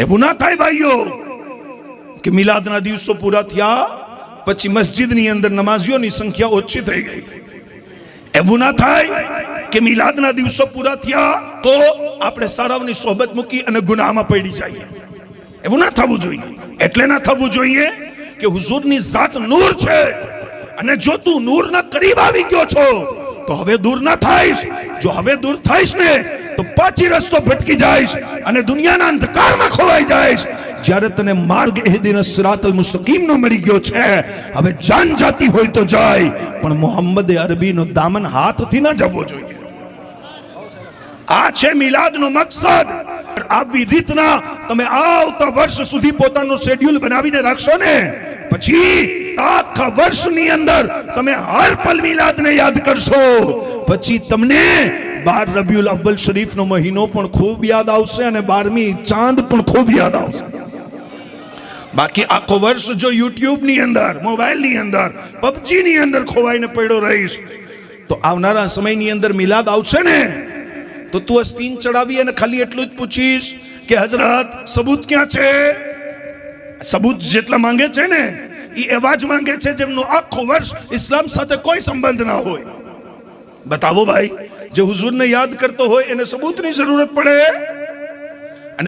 એવું ના થાય ભાઈઓ કે મિલાદના દિવસો પૂરા થયા પછી મસ્જિદની અંદર નમાઝીઓની સંખ્યા ઓછી થઈ ગઈ. એવું ના થાય કે મિલાદના દિવસો પૂરા થયા તો આપણે સારાઓની સોબત મૂકી અને ગુનાહમાં પડી જઈએ. એવું ના થવું જોઈએ. એટલે ના થવું જોઈએ કે હુઝુરની ઝાત નૂર છે અને જો તું નૂરના કરીબ આવી ગયો છો તો હવે દૂર ના થાઈશ. જો હવે દૂર થાઈશ ને તો પાછી રસ્તો ભટકી જાઈશ અને દુનિયાના અંધકારમાં ખોવાઈ જાઈશ. જ્યારે તને માર્ગ એહદિનસ સિરાતલ મુસ્તકીમ નો મળી ગયો છે, હવે જાન જાતી હોય તો જાય, પણ મોહમ્મદ અરબીનો દામન હાથથી ન જવો જોઈએ. આ છે મિલાદનો મકસદ. આવી રીતના તમે આવતા વર્ષ સુધી પોતાનું શેડ્યુલ બનાવીને રાખશો ને, પછી આખા વર્ષની અંદર તમે હર પલ મિલાદને યાદ કરશો. પછી તમને 12 રબીઉલ અવ્વલ શરીફનો મહિનો પણ ખૂબ યાદ આવશે અને 12મી ચાંદ પણ ખૂબ યાદ આવશે. બાકી આખો વર્ષ જો યુટ્યુબની અંદર, મોબાઈલની અંદર, પબજીની અંદર ખોવાઈને પડ્યો રહીશ તો આવનારા સમયની અંદર મિલાદ આવશે ને તો તું અસ્તીન ચડાવી અને ખાલી એટલું જ પૂછીશ કે હઝરત સબૂત ક્યાં છે? સબૂત જેટલા માંગે છે ને એ એવા જ માંગે છે જેમનો આખો વર્ષ ઇસ્લામ સાથે કોઈ સંબંધ ના હોય. બતાવો ભાઈ, જે હુઝુરને યાદ કરતો હોય એને સબૂતની જરૂરત પડે?